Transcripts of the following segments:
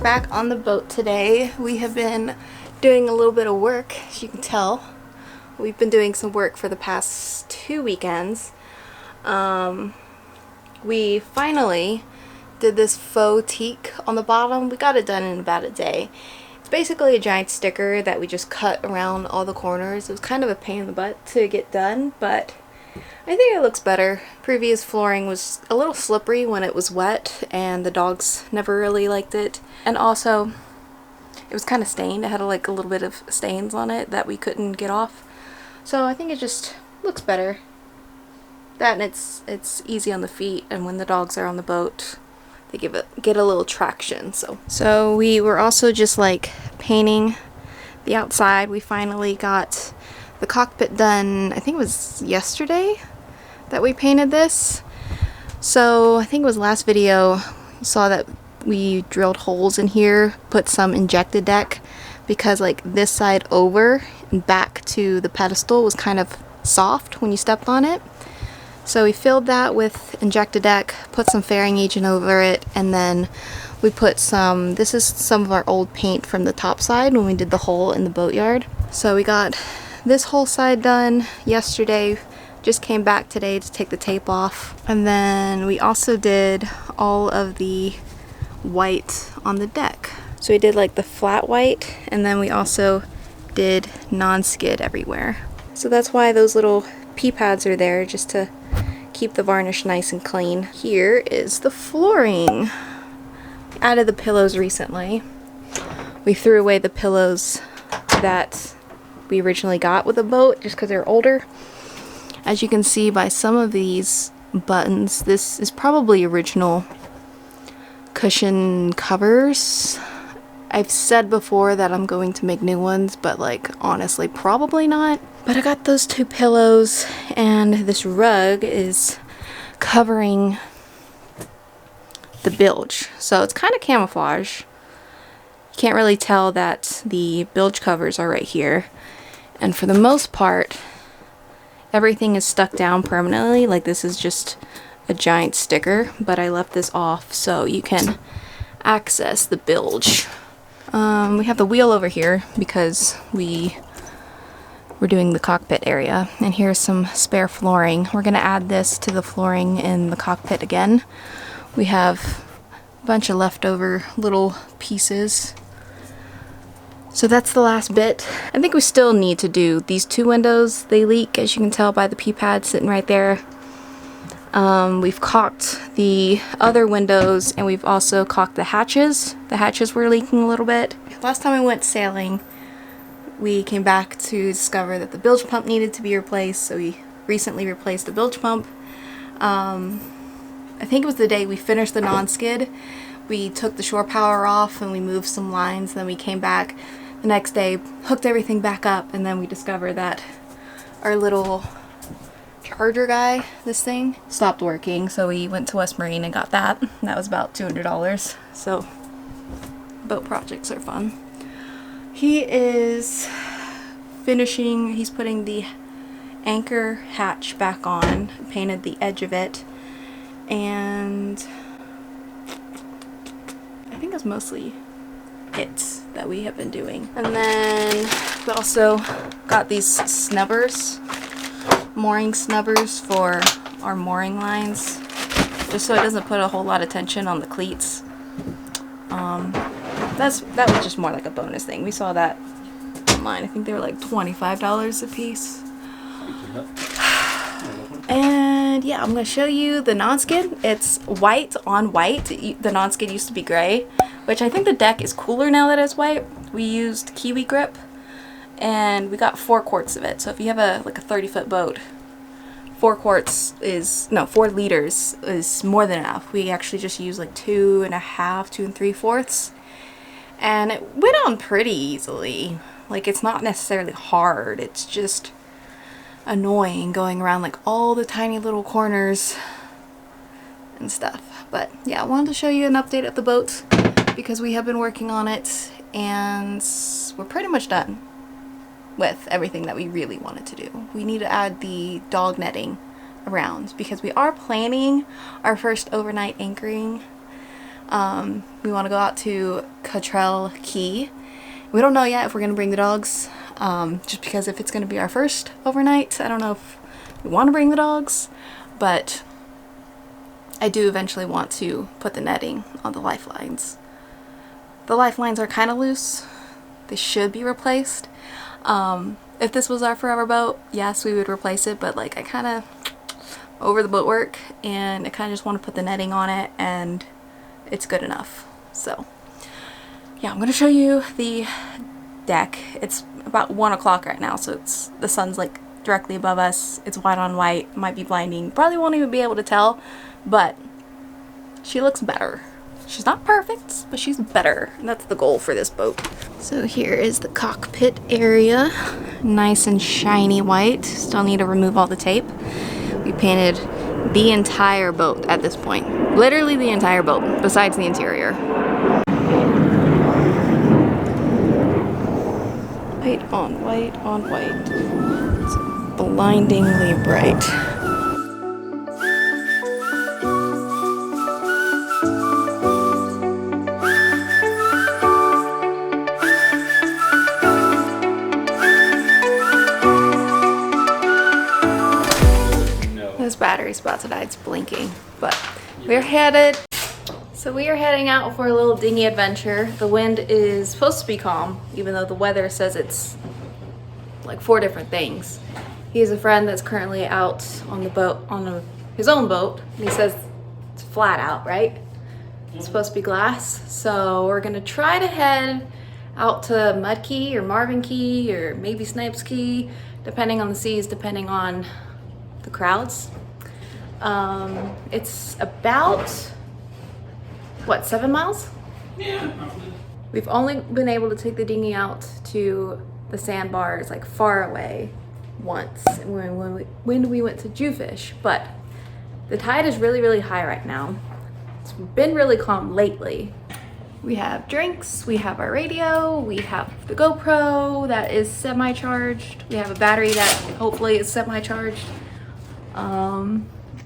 back on the boat today. We have been doing a little bit of work, as you can tell. We've been doing some work for the past 2 weekends. We finally did this faux teak on the bottom. We got it done in about a day. It's basically a giant sticker that we just cut around all the corners. It was kind of a pain in the butt to get done, but I think it looks better. Previous flooring was a little slippery when it was wet, and the dogs never really liked it. And also, it was kind of stained. It had like a little bit of stains on it that we couldn't get off. So I think it just looks better. That, and it's easy on the feet, and when the dogs are on the boat, they get a little traction. So we were also just like painting the outside. We finally got the cockpit done. I think it was yesterday that we painted this. So I think it was last video you saw that we drilled holes in here, put some injected deck, because like this side over and back to the pedestal was kind of soft when you stepped on it. So we filled that with injected deck, put some fairing agent over it, and then we put some, this is some of our old paint from the top side when we did the hole in the boatyard. So we got this whole side done yesterday, just came back today to take the tape off. And then we also did all of the white on the deck. So we did like the flat white, and then we also did non-skid everywhere. So that's why those little pea pads are there, just to keep the varnish nice and clean. Here is the flooring. Added the pillows recently. We threw away the pillows that we originally got with the boat just because they're older. As you can see by some of these buttons, this is probably original cushion covers. I've said before that I'm going to make new ones, but like honestly probably not. But I got those 2 pillows, and this rug is covering the bilge. So it's kind of camouflage. You can't really tell that the bilge covers are right here. And for the most part, everything is stuck down permanently. Like this is just a giant sticker, but I left this off so you can access the bilge. We have the wheel over here because we're doing the cockpit area, and here's some spare flooring. We're gonna add this to the flooring in the cockpit again. We have a bunch of leftover little pieces. So that's the last bit. I think we still need to do these 2 windows. They leak, as you can tell by the pea pad sitting right there. We've caulked the other windows, and we've also caulked the hatches. The hatches were leaking a little bit. Last time we went sailing, we came back to discover that the bilge pump needed to be replaced, so we recently replaced the bilge pump. I think it was the day we finished the non-skid. We took the shore power off and we moved some lines, then we came back the next day, hooked everything back up, and then we discovered that our little charger guy, this thing, stopped working, so we went to West Marine and got that. That was about $200. So boat projects are fun. He is finishing, he's putting the anchor hatch back on, painted the edge of it, and I think that's mostly it that we have been doing. And then we also got these snubbers, mooring snubbers for our mooring lines, just so it doesn't put a whole lot of tension on the cleats. That was just more like a bonus thing. We saw that online. I think they were like $25 a piece. And yeah, I'm going to show you the non-skid. It's white on white. The non-skid used to be gray, which I think the deck is cooler now that it's white. We used kiwi grip, and we got 4 quarts of it. So if you have like a 30-foot boat, 4 liters is more than enough. We actually just used like 2 3/4. And it went on pretty easily. Like, it's not necessarily hard, it's just annoying going around like all the tiny little corners and stuff. But yeah, I wanted to show you an update of the boat because we have been working on it, and we're pretty much done with everything that we really wanted to do. We need to add the dog netting around because we are planning our first overnight anchoring We want to go out to Cottrell Key. We don't know yet if we're going to bring the dogs, just because if it's going to be our first overnight, I don't know if we want to bring the dogs, but I do eventually want to put the netting on the lifelines. The lifelines are kind of loose. They should be replaced. If this was our forever boat, yes, we would replace it, but like I kind of over the boat work and I kind of just want to put the netting on it and it's good enough. So yeah, I'm going to show you the deck. It's about 1 o'clock right now, so the sun's like directly above us. It's white on white, might be blinding, probably won't even be able to tell, but she looks better. She's not perfect, but she's better, and that's the goal for this boat. So here is the cockpit area, nice and shiny white. Still need to remove all the tape. We painted the entire boat at this point, literally the entire boat besides the interior. White on white on white. It's blindingly bright. This battery's about to die, it's blinking, but we're headed. So we are heading out for a little dinghy adventure. The wind is supposed to be calm, even though the weather says it's like 4 different things. He has a friend that's currently out on the boat, on his own boat, and he says it's flat out, right? It's supposed to be glass. So we're gonna try to head out to Mud Key or Marvin Key or maybe Snipes Key, depending on the seas, depending on the crowds. It's about, what, 7 miles? Yeah, probably. We've only been able to take the dinghy out to the sandbars, like far away, once when we went to Jewfish, but the tide is really, really high right now. It's been really calm lately. We have drinks, we have our radio, we have the GoPro that is semi-charged, we have a battery that hopefully is semi-charged.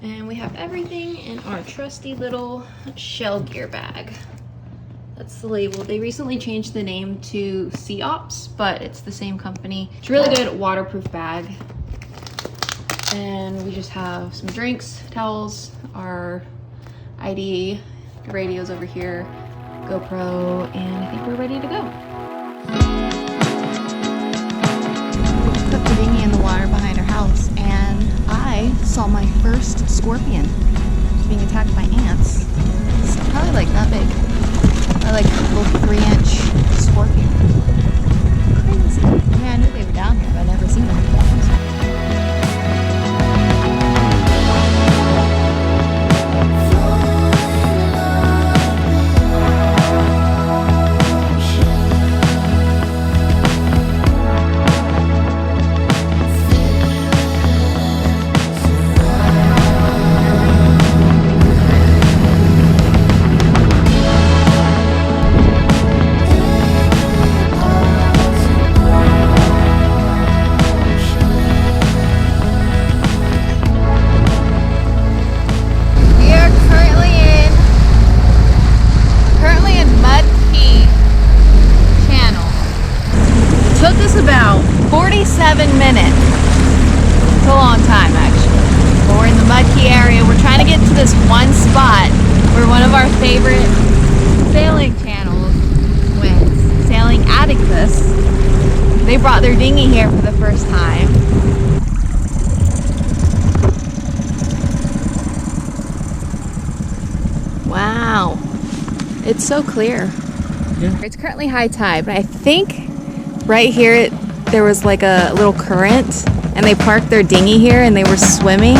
And we have everything in our trusty little shell gear bag. That's the label. They recently changed the name to Sea Ops, but it's the same company. It's a really good waterproof bag. And we just have some drinks, towels, our ID, the radio's over here, GoPro, and I think we're ready to go. Put the dinghy in the water behind our house, and I saw my first scorpion being attacked by ants. It's probably like that big. Probably like a little 3-inch scorpion. Crazy. I mean, I knew they were down here, but I'd never seen them before. Took us about 47 minutes. It's a long time actually. But we're in the Mud Key area. We're trying to get to this one spot where one of our favorite sailing channels went, Sailing Atticus. They brought their dinghy here for the first time. Wow. It's so clear. Yeah. It's currently high tide, but I think right here there was like a little current and they parked their dinghy here and they were swimming.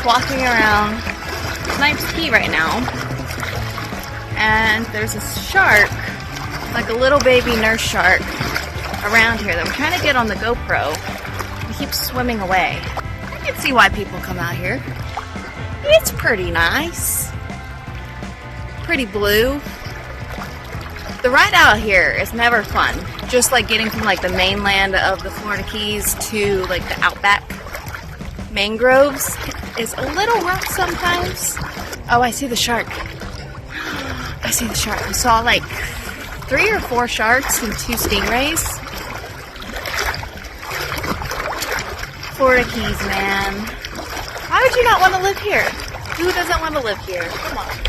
walking around Snipes Key right now, and there's a shark, like a little baby nurse shark, around here that we're trying to get on the GoPro. He keeps swimming away. You can see why people come out here. It's pretty nice. Pretty blue. The ride out here is never fun. Just like getting from like the mainland of the Florida Keys to like the outback mangroves is a little rough sometimes. Oh, I see the shark. I see the shark. We saw like 3 or 4 sharks and 2 stingrays. Florida Keys, man. Why would you not want to live here? Who doesn't want to live here? Come on.